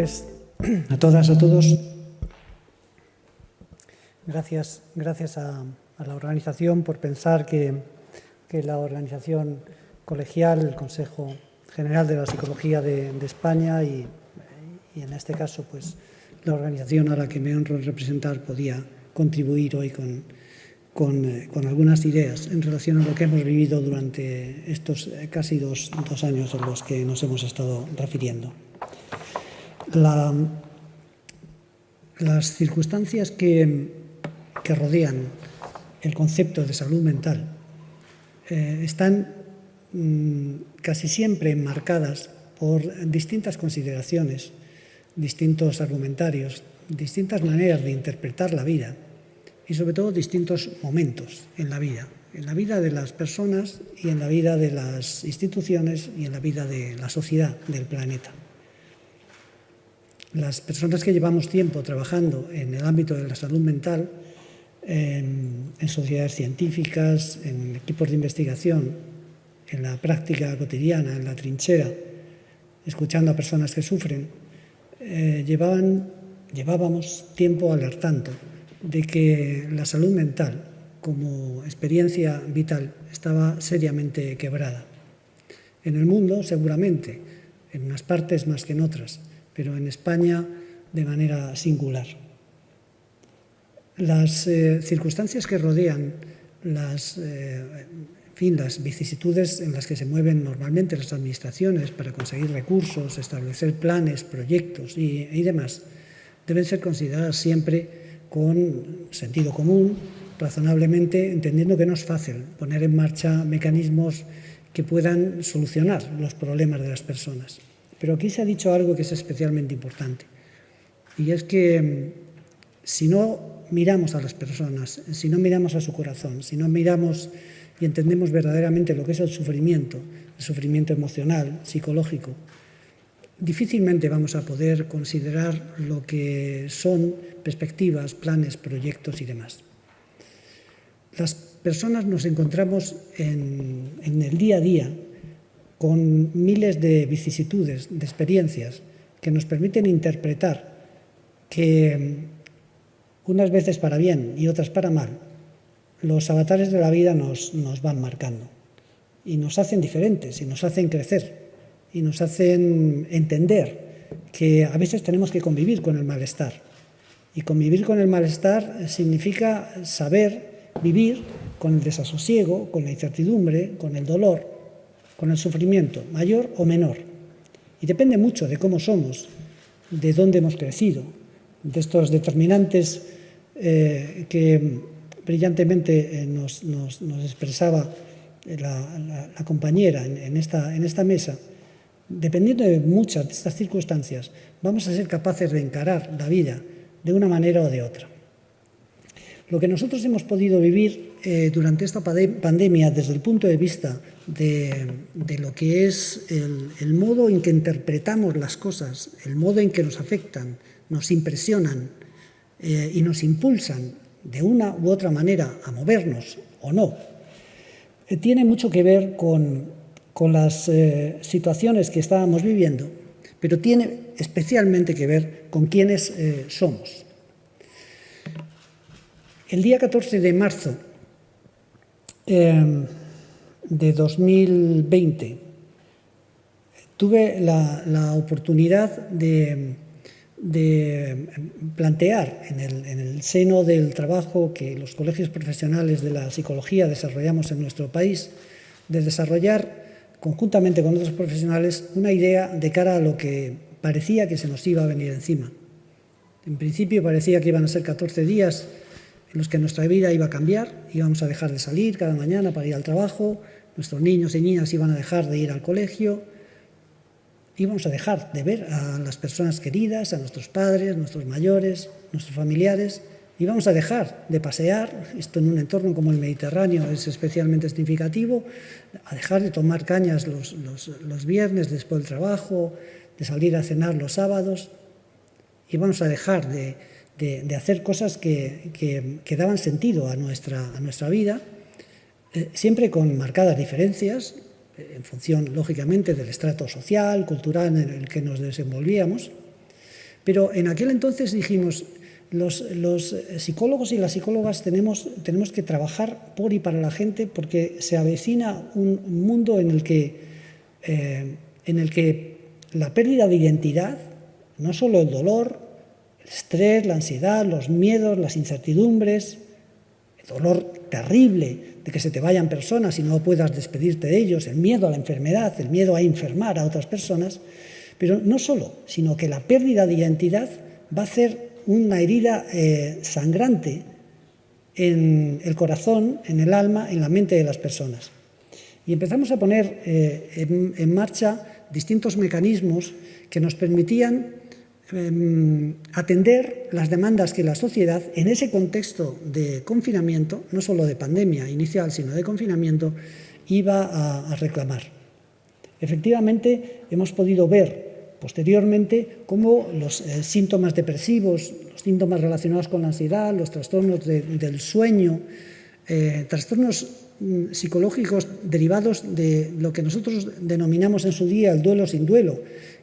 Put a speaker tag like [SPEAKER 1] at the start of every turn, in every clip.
[SPEAKER 1] tardes a todas, a todos. Gracias a la organización por pensar que la organización colegial, el Consejo General de la Psicología de España y en este caso pues la organización a la que me honro representar podía contribuir hoy con algunas ideas en relación a lo que hemos vivido durante estos casi dos años en los que nos hemos estado refiriendo. Las circunstancias que rodean el concepto de salud mental están casi siempre enmarcadas por distintas consideraciones, distintos argumentarios, distintas maneras de interpretar la vida y sobre todo distintos momentos en la vida de las personas y en la vida de las instituciones y en la vida de la sociedad, del planeta. Las personas que llevamos tiempo trabajando en el ámbito de la salud mental, en sociedades científicas, en equipos de investigación, en la práctica cotidiana, en la trinchera, escuchando a personas que sufren, llevábamos tiempo alertando de que la salud mental como experiencia vital estaba seriamente quebrada. En el mundo, seguramente, en unas partes más que en otras, pero en España de manera singular. Las circunstancias que rodean las vicisitudes en las que se mueven normalmente las administraciones para conseguir recursos, establecer planes, proyectos y demás, deben ser consideradas siempre con sentido común, razonablemente, entendiendo que no es fácil poner en marcha mecanismos que puedan solucionar los problemas de las personas. Pero aquí se ha dicho algo que es especialmente importante, y es que si no miramos a las personas, si no miramos a su corazón, si no miramos y entendemos verdaderamente lo que es el sufrimiento emocional, psicológico, difícilmente vamos a poder considerar lo que son perspectivas, planes, proyectos y demás. Las personas nos encontramos en el día a día con miles de vicisitudes, de experiencias que nos permiten interpretar que unas veces para bien y otras para mal, los avatares de la vida nos van marcando y nos hacen diferentes y nos hacen crecer y nos hacen entender que a veces tenemos que convivir con el malestar. Y convivir con el malestar significa saber vivir con el desasosiego, con la incertidumbre, con el dolor, con el sufrimiento, mayor o menor. Y depende mucho de cómo somos, de dónde hemos crecido, de estos determinantes que brillantemente nos expresaba la compañera en esta mesa. Dependiendo de muchas de estas circunstancias, vamos a ser capaces de encarar la vida de una manera o de otra. Lo que nosotros hemos podido vivir durante esta pandemia desde el punto de vista de lo que es el modo en que interpretamos las cosas, el modo en que nos afectan, nos impresionan y nos impulsan de una u otra manera a movernos o no, tiene mucho que ver con las situaciones que estábamos viviendo, pero tiene especialmente que ver con quiénes somos. El día 14 de marzo de 2020 tuve la oportunidad de plantear en el seno del trabajo que los colegios profesionales de la psicología desarrollamos en nuestro país, de desarrollar conjuntamente con otros profesionales una idea de cara a lo que parecía que se nos iba a venir encima. En principio parecía que iban a ser 14 días en los que nuestra vida iba a cambiar, íbamos a dejar de salir cada mañana para ir al trabajo, nuestros niños y niñas iban a dejar de ir al colegio, íbamos a dejar de ver a las personas queridas, a nuestros padres, nuestros mayores, nuestros familiares, íbamos a dejar de pasear, esto en un entorno como el Mediterráneo es especialmente significativo, a dejar de tomar cañas los viernes después del trabajo, de salir a cenar los sábados, íbamos a dejar de hacer cosas que daban sentido a nuestra vida, siempre con marcadas diferencias, en función, lógicamente, del estrato social, cultural en el que nos desenvolvíamos, Pero en aquel entonces dijimos, los psicólogos y las psicólogas tenemos que trabajar por y para la gente, porque se avecina un mundo en el que la pérdida de identidad, no solo el dolor, el estrés, la ansiedad, los miedos, las incertidumbres, el dolor terrible de que se te vayan personas y no puedas despedirte de ellos, el miedo a la enfermedad, el miedo a enfermar a otras personas, pero no solo, sino que la pérdida de identidad va a ser una herida sangrante en el corazón, en el alma, en la mente de las personas. Y empezamos a poner en marcha distintos mecanismos que nos permitían atender las demandas que la sociedad, en ese contexto de confinamiento, no solo de pandemia inicial, sino de confinamiento, iba a reclamar. Efectivamente, hemos podido ver posteriormente cómo los síntomas depresivos, los síntomas relacionados con la ansiedad, los trastornos del sueño, trastornos psicológicos derivados de lo que nosotros denominamos en su día el duelo sin duelo,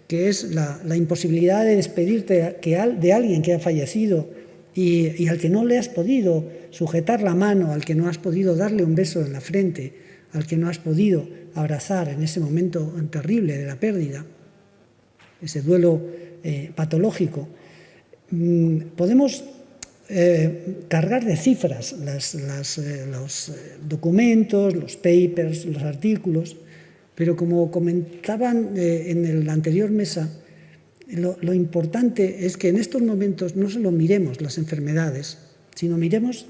[SPEAKER 1] que es la imposibilidad de despedirte de alguien que ha fallecido y al que no le has podido sujetar la mano, al que no has podido darle un beso en la frente, al que no has podido abrazar en ese momento terrible de la pérdida, ese duelo patológico. Podemos cargar de cifras los documentos, los papers, los artículos, pero como comentaban en la anterior mesa, lo importante es que en estos momentos no solo miremos las enfermedades, sino miremos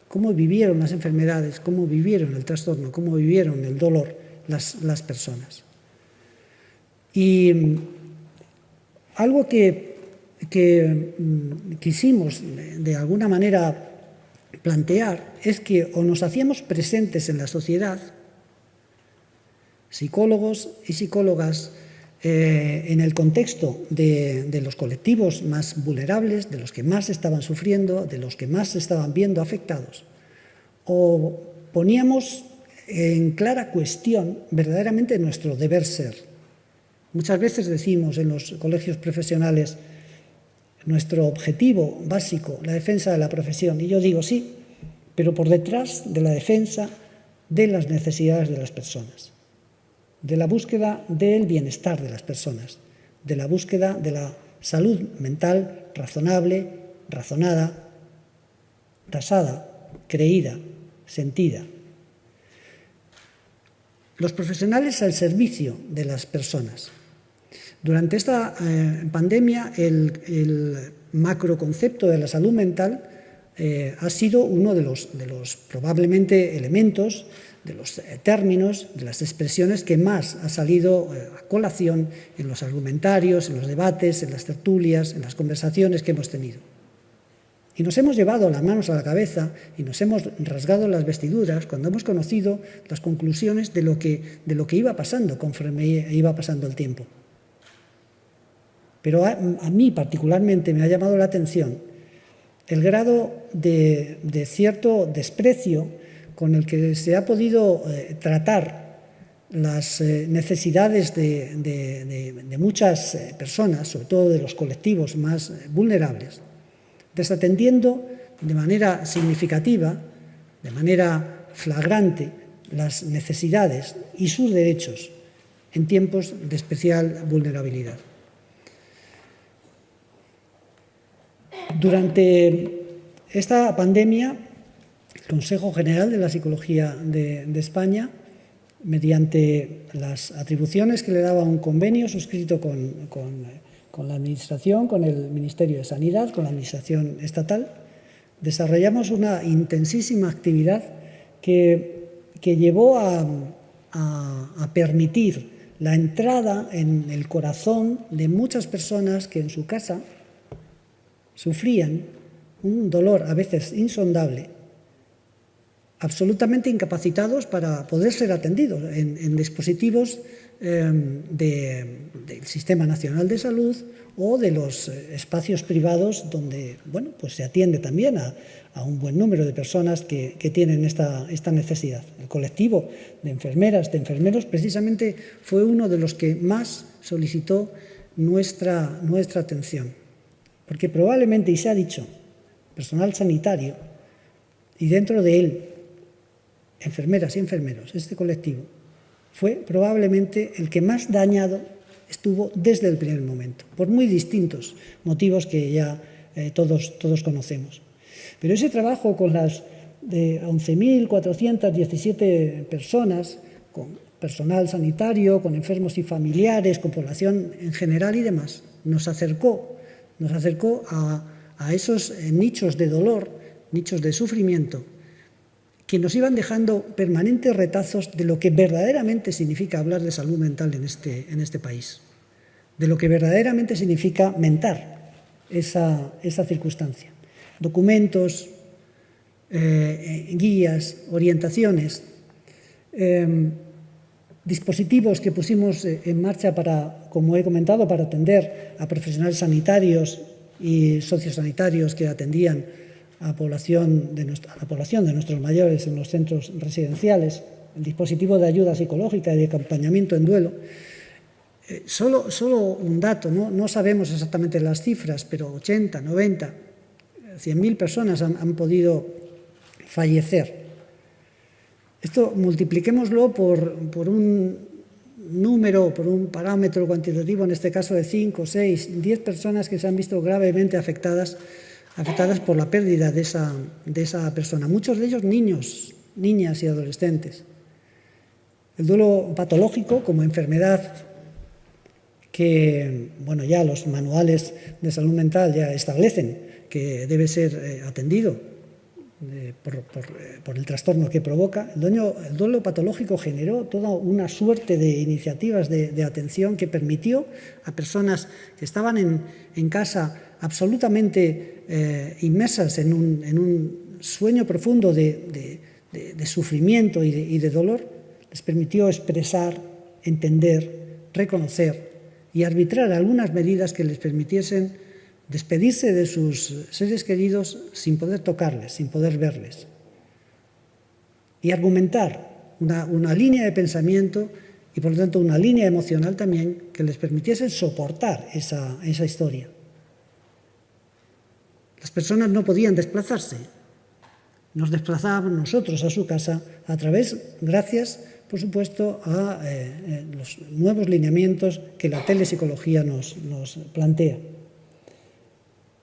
[SPEAKER 1] cómo vivieron las enfermedades, cómo vivieron el trastorno, cómo vivieron el dolor las personas. Y algo que quisimos de alguna manera plantear es que o nos hacíamos presentes en la sociedad, psicólogos y psicólogas, en el contexto de los colectivos más vulnerables, de los que más estaban sufriendo, de los que más se estaban viendo afectados, o poníamos en clara cuestión verdaderamente nuestro deber ser. Muchas veces decimos en los colegios profesionales, nuestro objetivo básico, la defensa de la profesión, y yo digo sí, pero por detrás de la defensa de las necesidades de las personas, de la búsqueda del bienestar de las personas, de la búsqueda de la salud mental razonable, razonada, tasada, creída, sentida. Los profesionales al servicio de las personas. Durante esta pandemia, el macroconcepto de la salud mental ha sido uno de los probablemente elementos, de los términos, de las expresiones que más ha salido a colación en los argumentarios, en los debates, en las tertulias, en las conversaciones que hemos tenido. Y nos hemos llevado las manos a la cabeza y nos hemos rasgado las vestiduras cuando hemos conocido las conclusiones de lo que iba pasando conforme iba pasando el tiempo. Pero a mí particularmente me ha llamado la atención el grado de cierto desprecio con el que se ha podido tratar las necesidades de muchas personas, sobre todo de los colectivos más vulnerables, desatendiendo de manera significativa, de manera flagrante, las necesidades y sus derechos en tiempos de especial vulnerabilidad. Durante esta pandemia, el Consejo General de la Psicología de España, mediante las atribuciones que le daba un convenio suscrito con la Administración, con el Ministerio de Sanidad, con la Administración estatal, desarrollamos una intensísima actividad que llevó a permitir la entrada en el corazón de muchas personas que en su casa sufrían un dolor a veces insondable, absolutamente incapacitados para poder ser atendidos en dispositivos del Sistema Nacional de Salud o de los espacios privados donde pues se atiende también a un buen número de personas que tienen esta necesidad. El colectivo de enfermeras, de enfermeros, precisamente fue uno de los que más solicitó nuestra atención. porque probablemente, y se ha dicho, personal sanitario, y dentro de él, enfermeras y enfermeros, este colectivo, fue probablemente el que más dañado estuvo desde el primer momento, por muy distintos motivos que ya todos conocemos. Pero ese trabajo con las 11.417 personas, con personal sanitario, con enfermos y familiares, con población en general y demás, nos acercó a esos nichos de dolor, nichos de sufrimiento, que nos iban dejando permanentes retazos de lo que verdaderamente significa hablar de salud mental en este país, de lo que verdaderamente significa mentar esa circunstancia. Documentos, guías, orientaciones, dispositivos que pusimos en marcha para, como he comentado, para atender a profesionales sanitarios y sociosanitarios que atendían a la población de nuestros mayores en los centros residenciales, el dispositivo de ayuda psicológica y de acompañamiento en duelo. Solo un dato, no sabemos exactamente las cifras, pero 80, 90, 100.000 personas han podido fallecer. Esto multipliquémoslo por un número, por un parámetro cuantitativo, en este caso de 5, 6, 10 personas que se han visto gravemente afectadas por la pérdida de esa persona. Muchos de ellos niños, niñas y adolescentes. El duelo patológico como enfermedad que, bueno, ya los manuales de salud mental ya establecen que debe ser atendido por el trastorno que provoca. El duelo patológico generó toda una suerte de iniciativas de atención que permitió a personas que estaban en casa absolutamente inmersas en un sueño profundo de sufrimiento y de dolor, les permitió expresar, entender, reconocer y arbitrar algunas medidas que les permitiesen despedirse de sus seres queridos sin poder tocarles, sin poder verles. Y argumentar una línea de pensamiento y, por lo tanto, una línea emocional también que les permitiese soportar esa historia. Las personas no podían desplazarse. Nos desplazábamos nosotros a su casa gracias, por supuesto, a los nuevos lineamientos que la telepsicología nos plantea.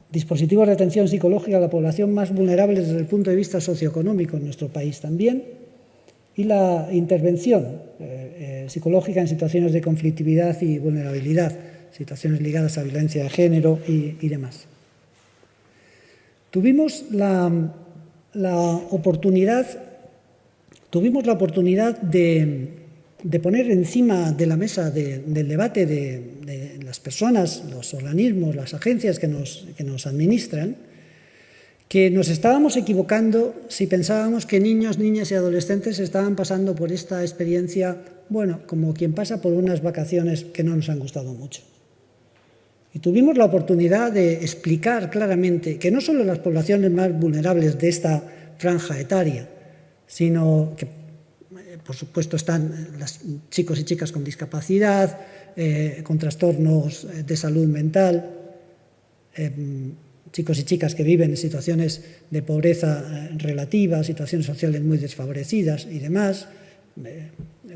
[SPEAKER 1] Dispositivos de atención psicológica a la población más vulnerable desde el punto de vista socioeconómico en nuestro país también, y la intervención psicológica en situaciones de conflictividad y vulnerabilidad, situaciones ligadas a violencia de género y demás. Tuvimos la oportunidad de poner encima de la mesa del debate de las personas, los organismos, las agencias que nos administran, que nos estábamos equivocando si pensábamos que niños, niñas y adolescentes estaban pasando por esta experiencia, bueno, como quien pasa por unas vacaciones que no nos han gustado mucho. Y tuvimos la oportunidad de explicar claramente que no solo las poblaciones más vulnerables de esta franja etaria, sino que, por supuesto, están los chicos y chicas con discapacidad, con trastornos de salud mental, chicos y chicas que viven en situaciones de pobreza relativa, situaciones sociales muy desfavorecidas y demás,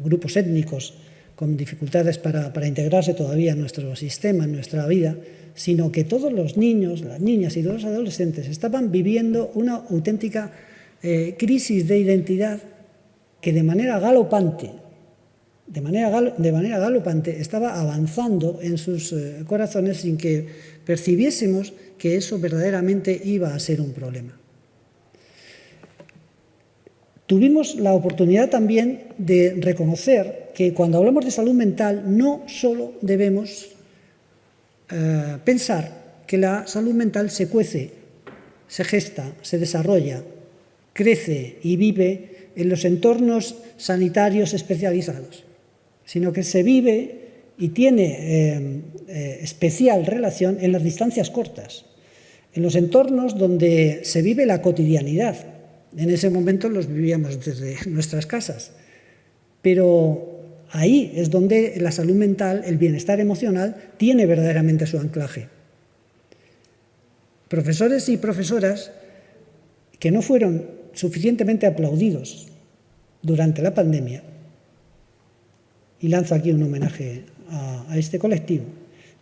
[SPEAKER 1] grupos étnicos con dificultades para integrarse todavía en nuestro sistema, en nuestra vida, sino que todos los niños, las niñas y los adolescentes estaban viviendo una auténtica crisis de identidad que de manera galopante estaba avanzando en sus corazones sin que percibiésemos que eso verdaderamente iba a ser un problema. Tuvimos la oportunidad también de reconocer que cuando hablamos de salud mental no solo debemos pensar que la salud mental se cuece, se gesta, se desarrolla, crece y vive en los entornos sanitarios especializados, sino que se vive y tiene especial relación en las distancias cortas, en los entornos donde se vive la cotidianidad. En ese momento los vivíamos desde nuestras casas, pero ahí es donde la salud mental, el bienestar emocional, tiene verdaderamente su anclaje. Profesores y profesoras que no fueron suficientemente aplaudidos durante la pandemia, y lanzo aquí un homenaje a este colectivo,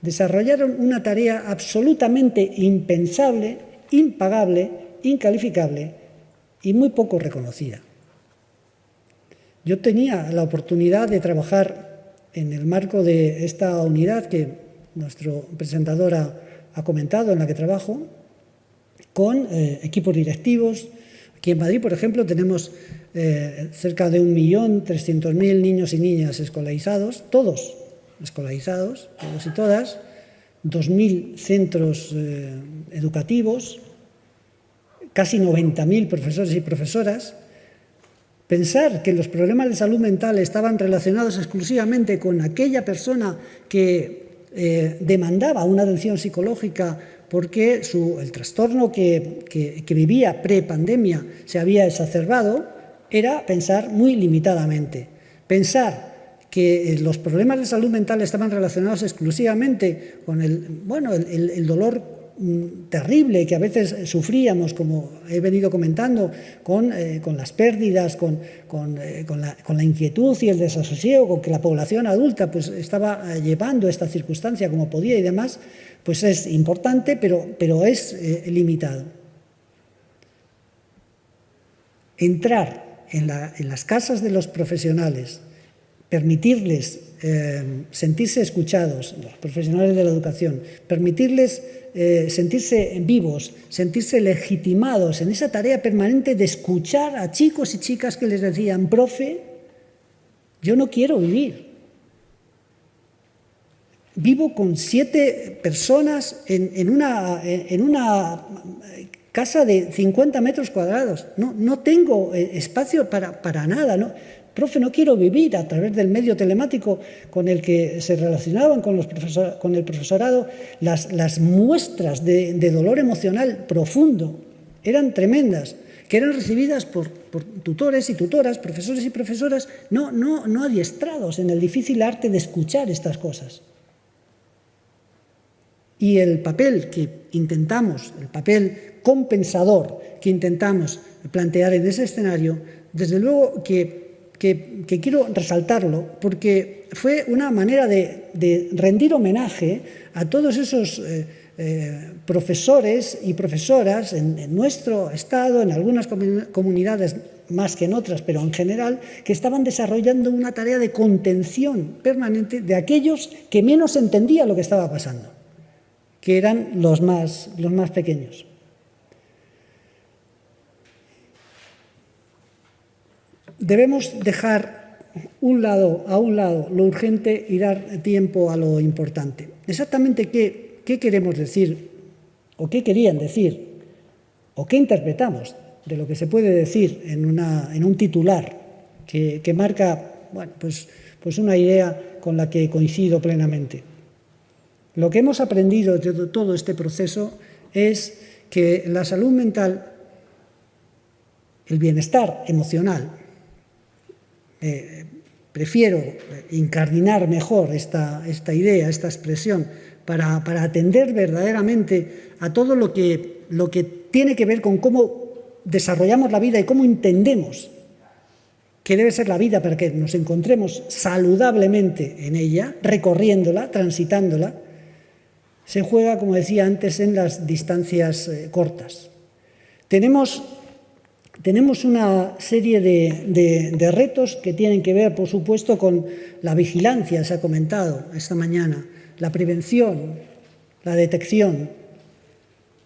[SPEAKER 1] desarrollaron una tarea absolutamente impensable, impagable, incalificable y muy poco reconocida. Yo tenía la oportunidad de trabajar en el marco de esta unidad que nuestro presentador ha comentado, en la que trabajo, con equipos directivos. Aquí en Madrid, por ejemplo, tenemos cerca de 1.300.000 niños y niñas escolarizados, todos escolarizados, todos y todas, 2.000 centros educativos, casi 90.000 profesores y profesoras. Pensar que los problemas de salud mental estaban relacionados exclusivamente con aquella persona que demandaba una atención psicológica porque el trastorno que vivía pre-pandemia se había exacerbado, era pensar muy limitadamente. Pensar que los problemas de salud mental estaban relacionados exclusivamente con el dolor terrible que a veces sufríamos, como he venido comentando, con las pérdidas, con la inquietud y el desasosiego con que la población adulta pues, estaba llevando esta circunstancia como podía y demás, pues es importante, pero es limitado. Entrar en las casas de los profesionales, permitirles sentirse escuchados, los profesionales de la educación, permitirles sentirse vivos, sentirse legitimados en esa tarea permanente de escuchar a chicos y chicas que les decían, profe, yo no quiero vivir. Vivo con 7 personas en una casa de 50 metros cuadrados. No tengo espacio para nada. ¿No? Profe, no quiero vivir. A través del medio telemático con el que se relacionaban con el profesorado, las muestras de dolor emocional profundo eran tremendas, que eran recibidas por tutores y tutoras, profesores y profesoras no adiestrados en el difícil arte de escuchar estas cosas. Y el papel el papel compensador que intentamos plantear en ese escenario, desde luego que quiero resaltarlo, porque fue una manera de rendir homenaje a todos esos profesores y profesoras en nuestro estado, en algunas comunidades más que en otras, pero en general, que estaban desarrollando una tarea de contención permanente de aquellos que menos entendían lo que estaba pasando, que eran los más pequeños. Debemos dejar a un lado lo urgente y dar tiempo a lo importante. Exactamente qué queremos decir, o qué querían decir, o qué interpretamos de lo que se puede decir en un titular que marca pues una idea con la que coincido plenamente. Lo que hemos aprendido de todo este proceso es que la salud mental, el bienestar emocional, prefiero incardinar mejor esta idea, esta expresión, para atender verdaderamente a todo lo que tiene que ver con cómo desarrollamos la vida y cómo entendemos que debe ser la vida para que nos encontremos saludablemente en ella, recorriéndola, transitándola. Se juega, como decía antes, en las distancias cortas. Tenemos una serie de retos que tienen que ver, por supuesto, con la vigilancia, se ha comentado esta mañana, la prevención, la detección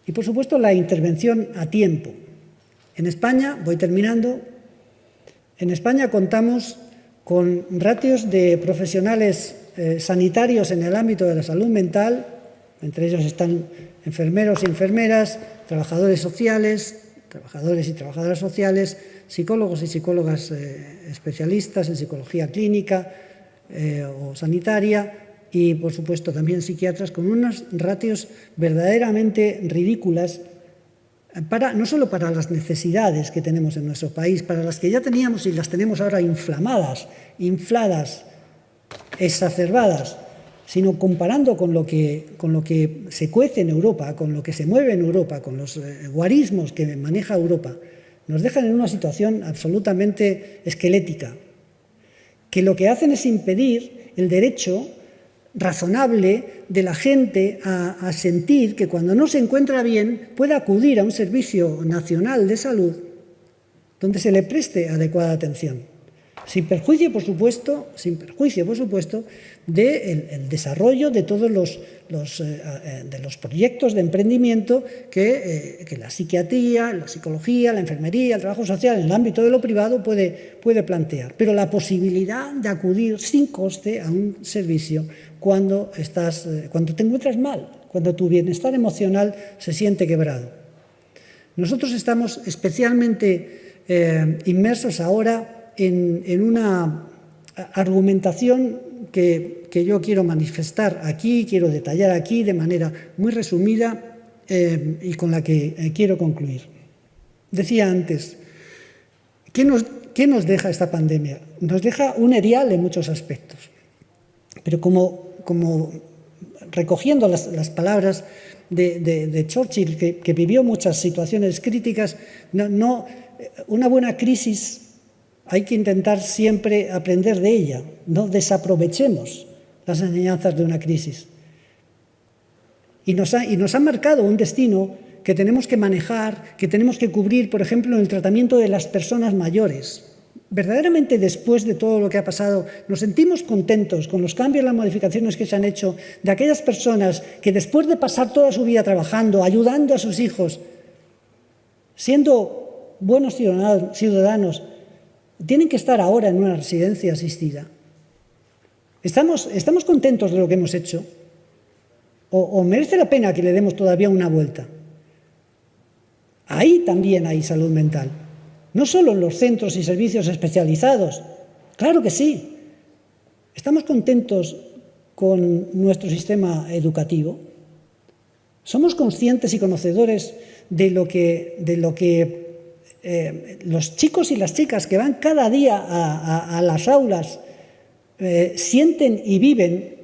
[SPEAKER 1] y, por supuesto, la intervención a tiempo. En España, voy terminando, en España contamos con ratios de profesionales sanitarios en el ámbito de la salud mental. Entre ellos están enfermeros y enfermeras, trabajadores sociales, trabajadores y trabajadoras sociales, psicólogos y psicólogas especialistas en psicología clínica o sanitaria y, por supuesto, también psiquiatras, con unos ratios verdaderamente ridículas, no solo para las necesidades que tenemos en nuestro país, para las que ya teníamos y las tenemos ahora infladas, exacerbadas, sino comparando con lo que se cuece en Europa, con lo que se mueve en Europa, con los guarismos que maneja Europa, nos dejan en una situación absolutamente esquelética, que lo que hacen es impedir el derecho razonable de la gente a sentir que cuando no se encuentra bien puede acudir a un servicio nacional de salud donde se le preste adecuada atención, sin perjuicio, por supuesto, del desarrollo de todos los proyectos de emprendimiento que la psiquiatría, la psicología, la enfermería, el trabajo social en el ámbito de lo privado puede plantear. Pero la posibilidad de acudir sin coste a un servicio cuando te encuentras mal, cuando tu bienestar emocional se siente quebrado. Nosotros estamos especialmente inmersos ahora en una argumentación que yo quiero manifestar aquí, quiero detallar aquí de manera muy resumida y con la que quiero concluir. Decía antes, ¿qué nos deja esta pandemia? Nos deja un erial en muchos aspectos, pero como recogiendo las palabras de Churchill, que vivió muchas situaciones críticas, una buena crisis hay que intentar siempre aprender de ella, no desaprovechemos las enseñanzas de una crisis. Y nos ha marcado un destino que tenemos que manejar, que tenemos que cubrir, por ejemplo, en el tratamiento de las personas mayores. Verdaderamente, después de todo lo que ha pasado, nos sentimos contentos con los cambios, las modificaciones que se han hecho de aquellas personas que después de pasar toda su vida trabajando, ayudando a sus hijos, siendo buenos ciudadanos, tienen que estar ahora en una residencia asistida. ¿Estamos contentos de lo que hemos hecho? ¿O merece la pena que le demos todavía una vuelta? Ahí también hay salud mental. No solo en los centros y servicios especializados. Claro que sí. ¿Estamos contentos con nuestro sistema educativo? ¿Somos conscientes y conocedores de lo que los chicos y las chicas que van cada día a las aulas sienten y viven,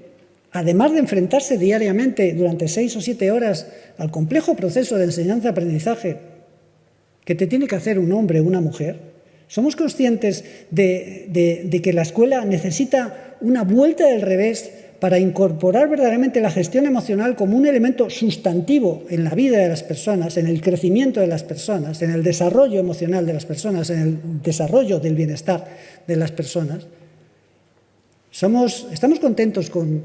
[SPEAKER 1] además de enfrentarse diariamente durante 6 o 7 horas al complejo proceso de enseñanza-aprendizaje que te tiene que hacer un hombre o una mujer? ¿Somos conscientes de que la escuela necesita una vuelta del revés para incorporar verdaderamente la gestión emocional como un elemento sustantivo en la vida de las personas, en el crecimiento de las personas, en el desarrollo emocional de las personas, en el desarrollo del bienestar de las personas? ¿Estamos contentos con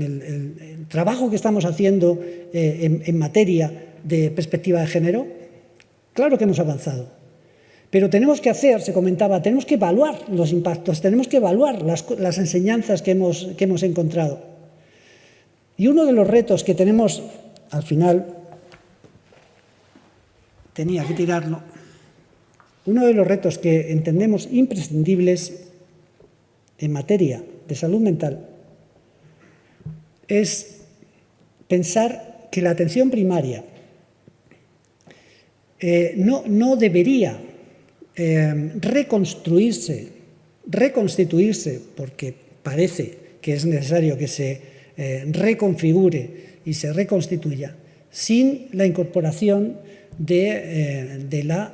[SPEAKER 1] el trabajo que estamos haciendo en materia de perspectiva de género? Claro que hemos avanzado. Pero tenemos que se comentaba, tenemos que evaluar los impactos, tenemos que evaluar las enseñanzas que hemos encontrado. Y uno de los retos que tenemos, al final, tenía que tirarlo, uno de los retos que entendemos imprescindibles en materia de salud mental es pensar que la atención primaria no debería reconstituirse, porque parece que es necesario que se reconfigure y se reconstituya, sin la incorporación de la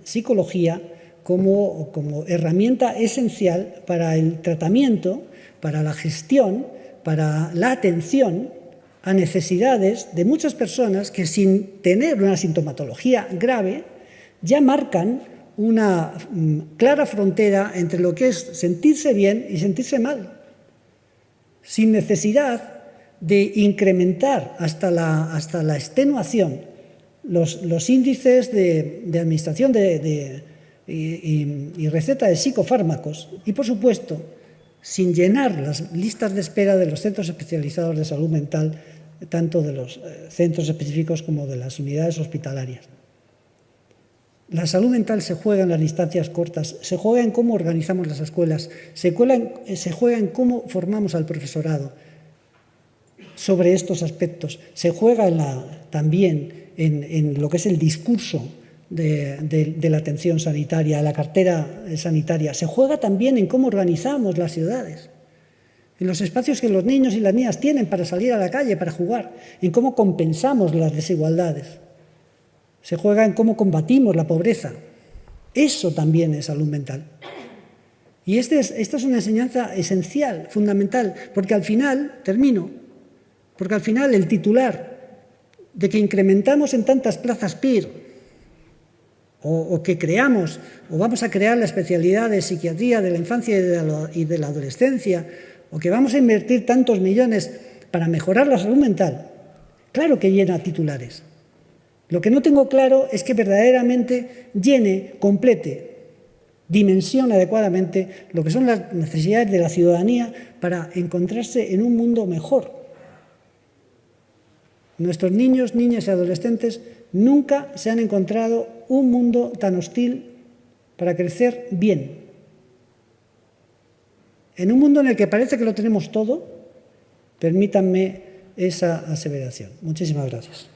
[SPEAKER 1] psicología como herramienta esencial para el tratamiento, para la gestión, para la atención a necesidades de muchas personas que, sin tener una sintomatología grave, ya marcan una clara frontera entre lo que es sentirse bien y sentirse mal, sin necesidad de incrementar hasta la extenuación los índices de administración y receta de psicofármacos y, por supuesto, sin llenar las listas de espera de los centros especializados de salud mental, tanto de los centros específicos como de las unidades hospitalarias. La salud mental se juega en las distancias cortas, se juega en cómo organizamos las escuelas, se juega en cómo formamos al profesorado sobre estos aspectos, se juega también en lo que es el discurso de la atención sanitaria, la cartera sanitaria, se juega también en cómo organizamos las ciudades. en los espacios que los niños y las niñas tienen para salir a la calle, para jugar, en cómo compensamos las desigualdades. Se juega en cómo combatimos la pobreza. Eso también es salud mental. Y esta es una enseñanza esencial, fundamental, porque al final, porque al final el titular de que incrementamos en tantas plazas PIR o que creamos o vamos a crear la especialidad de psiquiatría de la infancia y de la adolescencia o que vamos a invertir tantos millones para mejorar la salud mental, claro que llena titulares. Lo que no tengo claro es que verdaderamente llene, complete, dimensione adecuadamente lo que son las necesidades de la ciudadanía para encontrarse en un mundo mejor. Nuestros niños, niñas y adolescentes nunca se han encontrado un mundo tan hostil para crecer bien. En un mundo en el que parece que lo tenemos todo, permítanme esa aseveración. Muchísimas gracias.